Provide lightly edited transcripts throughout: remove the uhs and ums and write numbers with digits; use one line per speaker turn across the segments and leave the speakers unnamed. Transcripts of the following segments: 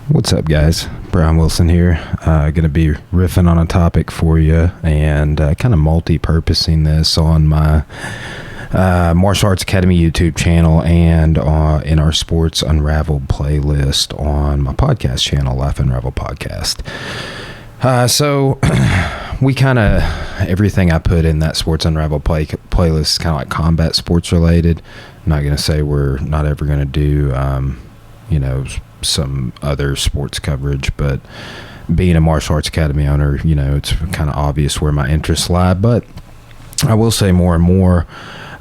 What's up, guys? Brian Wilson here. Going to be riffing on a topic for you and kind of multi-purposing this on my Martial Arts Academy YouTube channel and in our Sports Unraveled playlist on my podcast channel, Life Unraveled Podcast. So we kind of, everything I put in that Sports Unraveled playlist is kind of like combat sports related. I'm not going to say we're not ever going to do, some other sports coverage, but being a Martial Arts Academy owner, it's kind of obvious where my interests lie. But I will say more and more,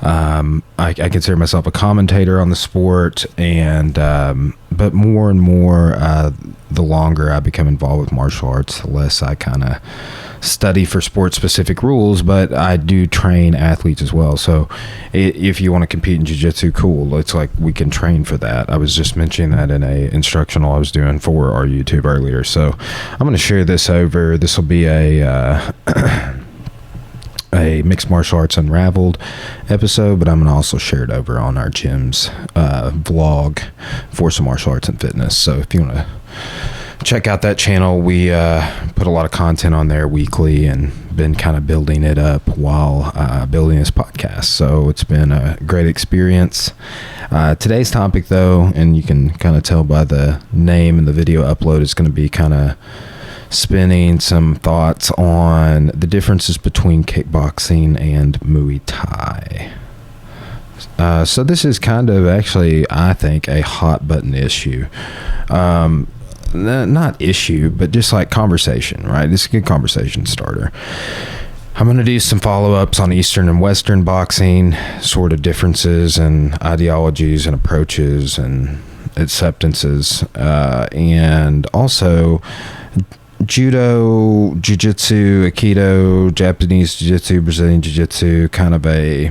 I consider myself a commentator on the sport, and but more and more, the longer I become involved with martial arts, the less I kind of study for sport-specific rules, but I do train athletes as well. So if you want to compete in jiu-jitsu, cool. It's like we can train for that. I was just mentioning that in a instructional I was doing for our YouTube earlier. So I'm going to share this over. This will be a Mixed Martial Arts Unraveled episode, but I'm going to also share it over on our gym's vlog, Forca Martial Arts and Fitness. So if you want to check out that channel, we put a lot of content on there weekly and been kind of building it up while building this podcast. So it's been a great experience. Today's topic, though, and you can kind of tell by the name and the video upload, is going to be kind of spinning some thoughts on the differences between kickboxing and Muay Thai. So this is kind of actually, I think, a hot button issue. Not issue, but just like conversation, right? This is a good conversation starter. I'm going to do some follow-ups on Eastern and Western boxing, sort of differences and ideologies and approaches and acceptances, and also judo, jiu-jitsu, aikido, Japanese jiu-jitsu, Brazilian jiu-jitsu, kind of a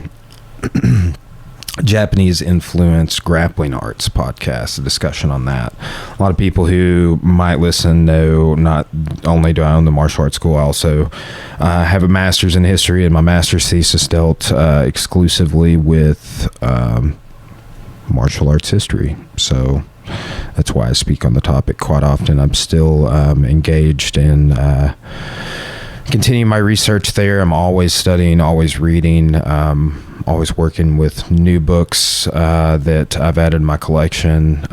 Japanese influenced grappling arts podcast, a discussion on that. A lot of people who might listen know not only do I own the martial arts school, I also have a master's in history, and my master's thesis dealt exclusively with martial arts history. So that's why I speak on the topic quite often. I'm still engaged in continuing my research there. I'm always studying, always reading, always working with new books that I've added to my collection,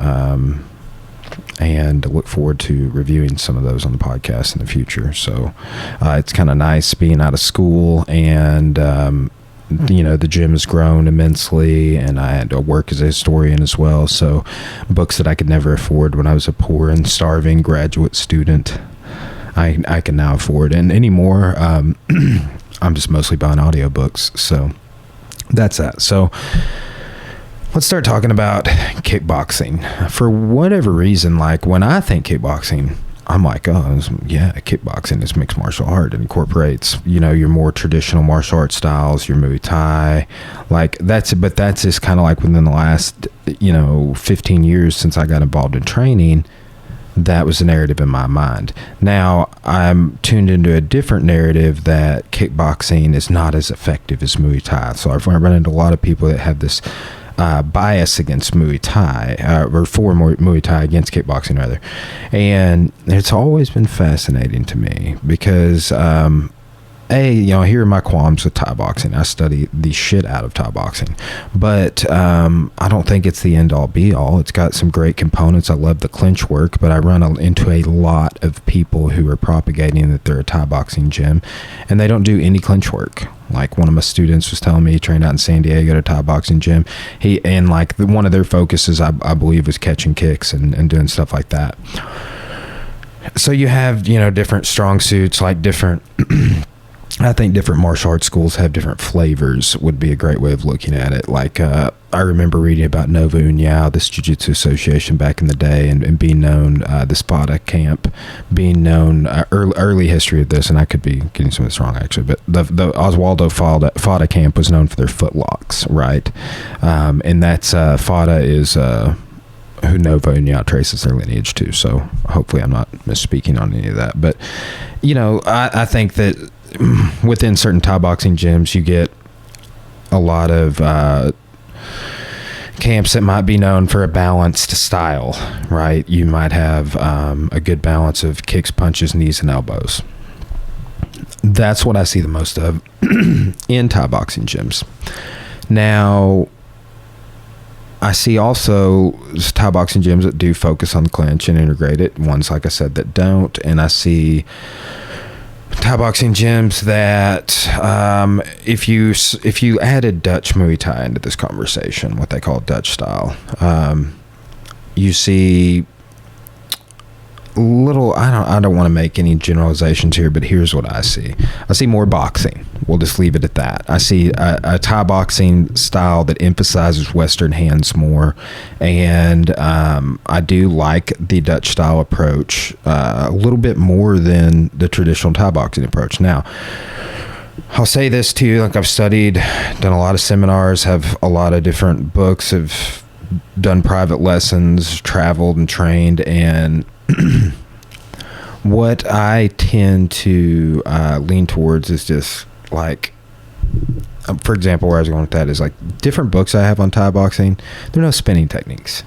and look forward to reviewing some of those on the podcast in the future. So it's kind of nice being out of school, and the gym has grown immensely, and I had to work as a historian as well. So books that I could never afford when I was a poor and starving graduate student, I can now afford. And anymore, I'm just mostly buying audiobooks. So that's that. So let's start talking about kickboxing. For whatever reason, like when I think kickboxing, I'm like, kickboxing is mixed martial art. It incorporates, your more traditional martial art styles, your Muay Thai, like that's just kind of like within the last, 15 years since I got involved in training. That was the narrative in my mind. Now I'm tuned into a different narrative that kickboxing is not as effective as Muay Thai. So I've run into a lot of people that have this bias against Muay Thai, or for Muay Thai against kickboxing rather. And it's always been fascinating to me because, here are my qualms with Thai boxing. I study the shit out of Thai boxing, but I don't think it's the end all be all. It's got some great components. I love the clinch work, but I run into a lot of people who are propagating that they're a Thai boxing gym, and they don't do any clinch work. Like one of my students was telling me he trained out in San Diego at a Thai boxing gym. One of their focuses, I believe, was catching kicks and doing stuff like that. So you have, different strong suits, like different I think different martial arts schools have different flavors, would be a great way of looking at it. Like, I remember reading about Nova União, this jiu-jitsu association back in the day, and being known, this Forca camp, being known, early history of this, and I could be getting some of this wrong actually, but the Oswaldo Forca camp was known for their footlocks, right? And that's, Forca is, who Nova União traces their lineage to, so hopefully I'm not misspeaking on any of that. But, I think that within certain Thai boxing gyms, you get a lot of camps that might be known for a balanced style, right? You might have a good balance of kicks, punches, knees, and elbows. That's what I see the most of in Thai boxing gyms. Now, I see also Thai boxing gyms that do focus on the clinch and integrate it. Ones, like I said, that don't. And I see Thai boxing gyms that if you added Dutch Muay Thai into this conversation, what they call Dutch style, you see little, I don't want to make any generalizations here, but here's what I see. I see more boxing. We'll just leave it at that. I see a Thai boxing style that emphasizes Western hands more, and I do like the Dutch style approach a little bit more than the traditional Thai boxing approach. Now, I'll say this too, like I've studied, done a lot of seminars, have a lot of different books, have done private lessons, traveled and trained, and what I tend to lean towards is just like, for example, where I was going with that is like different books I have on Thai boxing, there are no spinning techniques,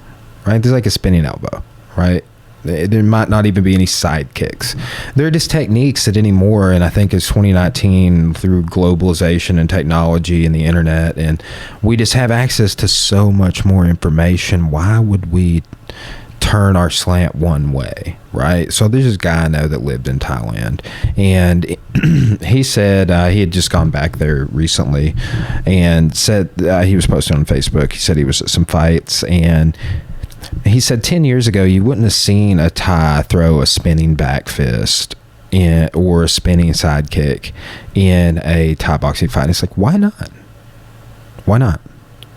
right? There's like a spinning elbow, right? There might not even be any side kicks. They're just techniques that anymore, and I think it's 2019 through globalization and technology and the internet, and we just have access to so much more information. Why would we turn our slant one way, right? So there's this guy I know that lived in Thailand, and he said he had just gone back there recently, and said he was posting on Facebook. He said he was at some fights, and he said 10 years ago you wouldn't have seen a Thai throw a spinning back fist or a spinning side kick in a Thai boxing fight. And it's like, why not? Why not?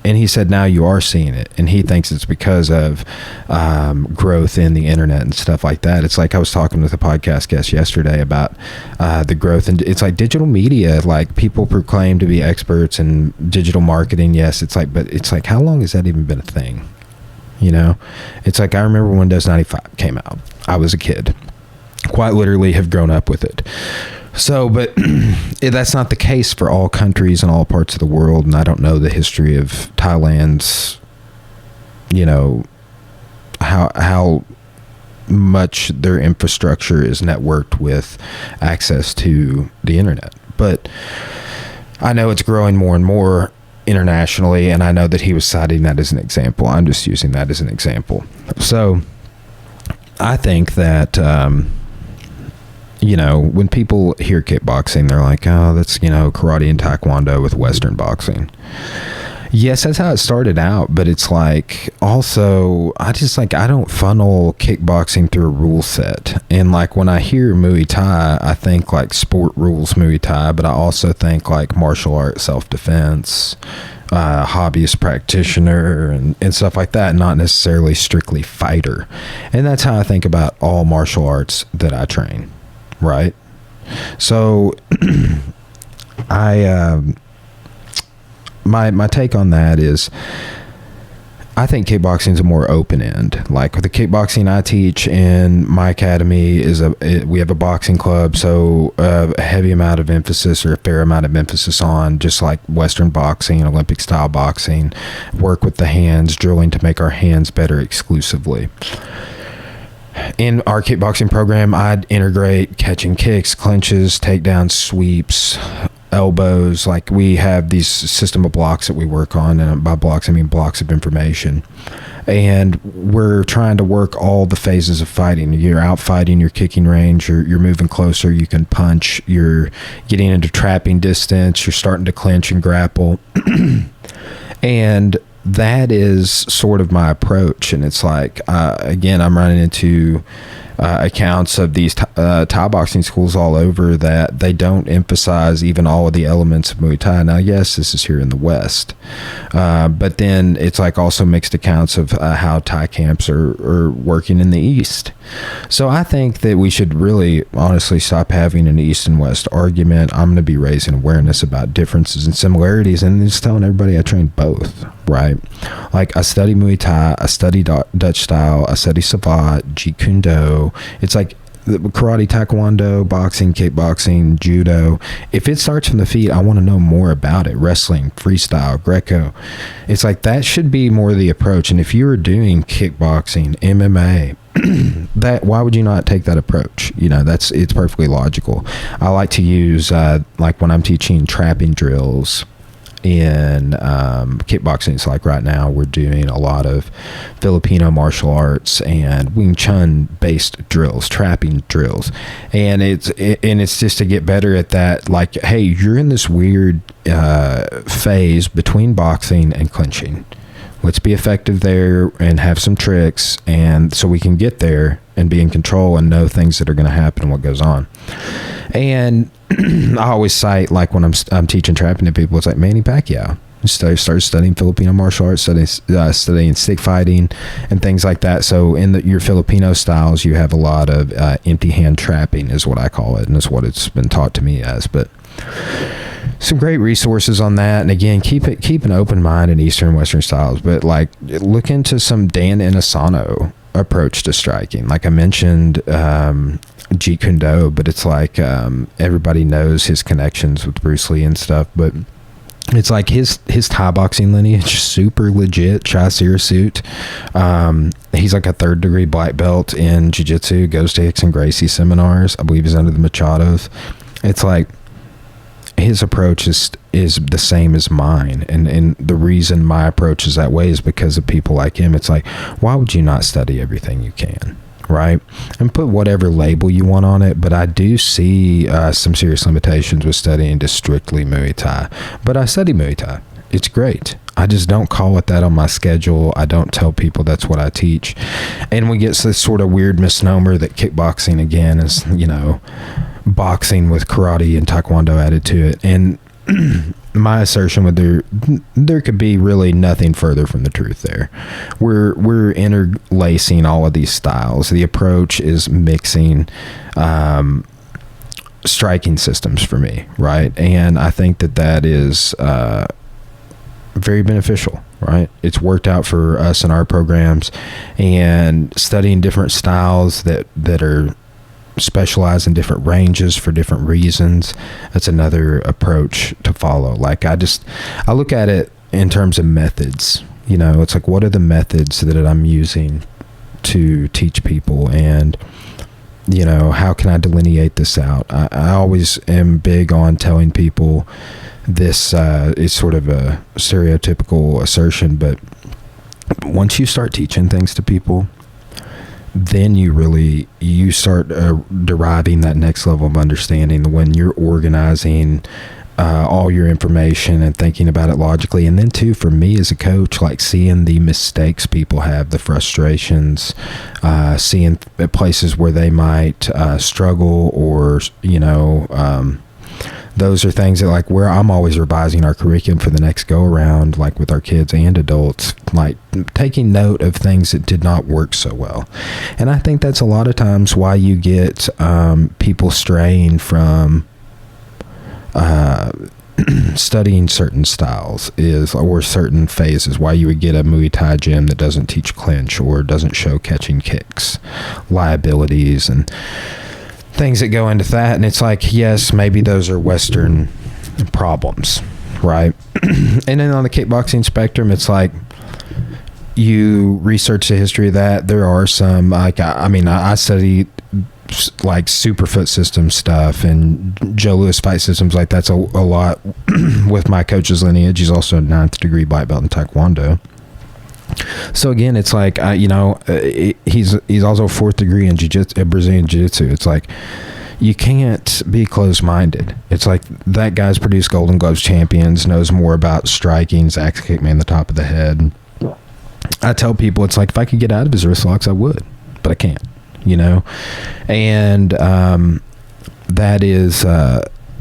And he said now you are seeing it, and he thinks it's because of growth in the internet and stuff like that. It's like I was talking with a podcast guest yesterday about the growth, and it's like digital media. Like people proclaim to be experts in digital marketing. Yes, it's like, but it's like, how long has that even been a thing? You know, it's like I remember when Windows 95 came out. I was a kid, quite literally have grown up with it. So, but that's not the case for all countries and all parts of the world. And I don't know the history of Thailand's, you know, how much their infrastructure is networked with access to the internet. But I know it's growing more and more internationally, and I know that he was citing that as an example. I'm just using that as an example. So I think that, you know, when people hear kickboxing, they're like, oh, that's, you know, karate and taekwondo with Western boxing. Yes, that's how it started out, but it's like, also, I don't funnel kickboxing through a rule set. And like when I hear Muay Thai, I think like sport rules Muay Thai, but I also think like martial art self-defense, hobbyist practitioner and stuff like that, not necessarily strictly fighter. And that's how I think about all martial arts that I train, right? So my take on that is I think kickboxing is a more open end. Like with the kickboxing I teach in my academy we have a boxing club, so a heavy amount of emphasis, or a fair amount of emphasis on just like Western boxing, Olympic style boxing, work with the hands, drilling to make our hands better exclusively. In our kickboxing program, I'd integrate catching kicks, clinches, takedowns, sweeps, elbows. Like we have these system of blocks that we work on, and by blocks I mean blocks of information, and we're trying to work all the phases of fighting. You're out fighting, you're kicking range, you're moving closer, you can punch, you're getting into trapping distance, you're starting to clinch and grapple. And that is sort of my approach. And it's like, again, I'm running into accounts of these Thai boxing schools all over that they don't emphasize even all of the elements of Muay Thai. Now, yes, this is here in the West, but then it's like also mixed accounts of how Thai camps are working in the East. So I think that we should really honestly stop having an East and West argument. I'm going to be raising awareness about differences and similarities, and just telling everybody I train both, right? Like I study Muay Thai, I study Dutch style, I study Savate, Jeet Kune Do. It's like karate, taekwondo, boxing, kickboxing, judo, if it starts from the feet, I want to know more about it. Wrestling, freestyle, Greco. It's like that should be more the approach. And if you're doing kickboxing, MMA, that, why would you not take that approach? You know, it's perfectly logical. I like to use like when I'm teaching trapping drills in kickboxing, it's like right now we're doing a lot of Filipino martial arts and Wing Chun based drills, trapping drills, and it's just to get better at that. Like, hey, you're in this weird phase between boxing and clinching. Let's be effective there and have some tricks, and so we can get there and be in control and know things that are going to happen and what goes on. And I always cite, like when I'm teaching trapping to people, it's like Manny Pacquiao. Started studying Filipino martial arts, studying stick fighting and things like that. So in your Filipino styles, you have a lot of empty hand trapping is what I call it, and it's what it's been taught to me as. But some great resources on that, and again, keep an open mind in Eastern and Western styles, but like look into some Dan Inosanto approach to striking. Like I mentioned Jeet Kune Do, but it's like everybody knows his connections with Bruce Lee and stuff, but it's like his Thai boxing lineage, super legit. Chai Sirasut. He's like a 3rd degree black belt in jiu-jitsu, goes to Hickson Gracie seminars. I believe he's under the Machados. It's like his approach is the same as mine, and the reason my approach is that way is because of people like him. It's like, why would you not study everything you can, right? And put whatever label you want on it. But I do see some serious limitations with studying just strictly Muay Thai. But I study Muay Thai. It's great. I just don't call it that on my schedule. I don't tell people that's what I teach. And we get this sort of weird misnomer that kickboxing, again, is, you know, boxing with karate and taekwondo added to it. And my assertion with there could be really nothing further from the truth there. We're interlacing all of these styles. The approach is mixing striking systems for me, right? And I think that is very beneficial, right? It's worked out for us in our programs, and studying different styles that are specialized in different ranges for different reasons. That's another approach to follow. Like I look at it in terms of methods. You know, it's like, what are the methods that I'm using to teach people, and you know, how can I delineate this out? I always am big on telling people this is sort of a stereotypical assertion, but once you start teaching things to people, then you start deriving that next level of understanding when you're organizing all your information and thinking about it logically. And then too, for me as a coach, like seeing the mistakes people have, the frustrations, seeing places where they might struggle, or, you know, those are things that, like, where I'm always revising our curriculum for the next go around, like with our kids and adults, like taking note of things that did not work so well. And I think that's a lot of times why you get people straying from studying certain styles or certain phases, why you would get a Muay Thai gym that doesn't teach clinch or doesn't show catching kicks, liabilities, and things that go into that. And it's like, yes, maybe those are Western problems, right? And then on the kickboxing spectrum, it's like, you research the history of that. There are some, like, I study like Superfoot system stuff and Joe Louis fight systems. Like, that's a lot with my coach's lineage. He's also a 9th degree black belt in Taekwondo. So again, it's like, he's also 4th degree in jiu-jitsu, Brazilian jiu-jitsu. It's like, you can't be closed-minded. It's like, that guy's produced Golden Gloves champions, knows more about striking, Zach's kicked me in the top of the head. I tell people, it's like, if I could get out of his wrist locks, I would, but I can't, you know? And that is,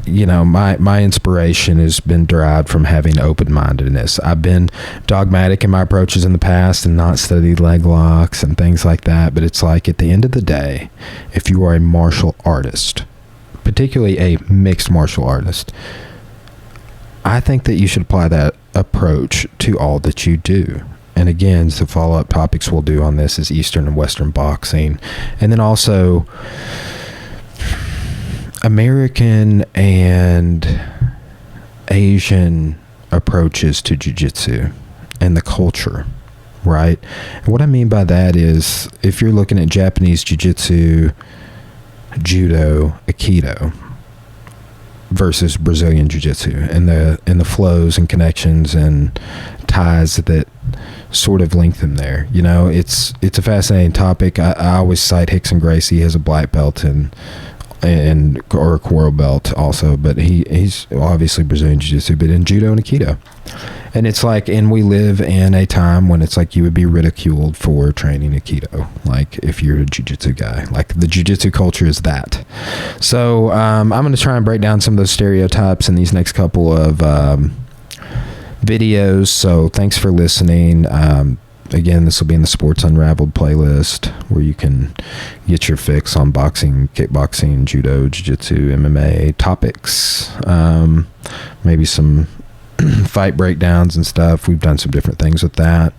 you know, my inspiration has been derived from having open-mindedness. I've been dogmatic in my approaches in the past and not studied leg locks and things like that. But it's like, at the end of the day, if you are a martial artist, particularly a mixed martial artist, I think that you should apply that approach to all that you do. And again, the follow-up topics we'll do on this is Eastern and Western boxing. And then also American and Asian approaches to jiu-jitsu and the culture, right? And what I mean by that is if you're looking at Japanese jiu-jitsu, judo, aikido versus Brazilian jiu-jitsu and the flows and connections and ties that sort of link them there. You know, it's a fascinating topic. I always cite Rickson Gracie as a black belt and or a Coral belt also, but he's obviously Brazilian jiu-jitsu, but in judo and aikido. And it's like, and we live in a time when it's like you would be ridiculed for training aikido, like if you're a jiu-jitsu guy. Like the jiu-jitsu culture is that. So I'm going to try and break down some of those stereotypes in these next couple of videos. So thanks for listening. Again, this will be in the Sports Unraveled playlist where you can get your fix on boxing, kickboxing, judo, jiu-jitsu, MMA topics, maybe some fight breakdowns and stuff. We've done some different things with that.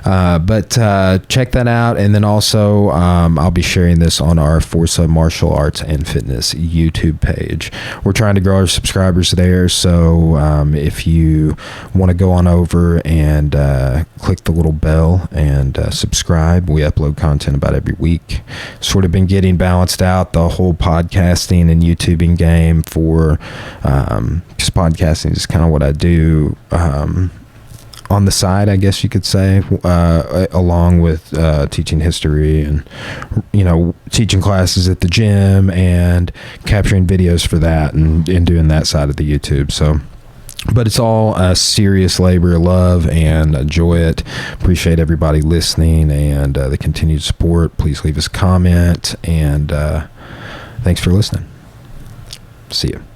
But check that out. And then also I'll be sharing this on our Forca Martial Arts and Fitness YouTube page. We're trying to grow our subscribers there. So if you want to go on over and click the little bell and subscribe, we upload content about every week. Sort of been getting balanced out the whole podcasting and YouTubing game for just podcasting is kind of what I do on the side, I guess you could say, along with teaching history and, you know, teaching classes at the gym and capturing videos for that and doing that side of the YouTube. So, but it's all a serious labor of love and enjoy it. Appreciate everybody listening and the continued support. Please leave us a comment and thanks for listening. See you.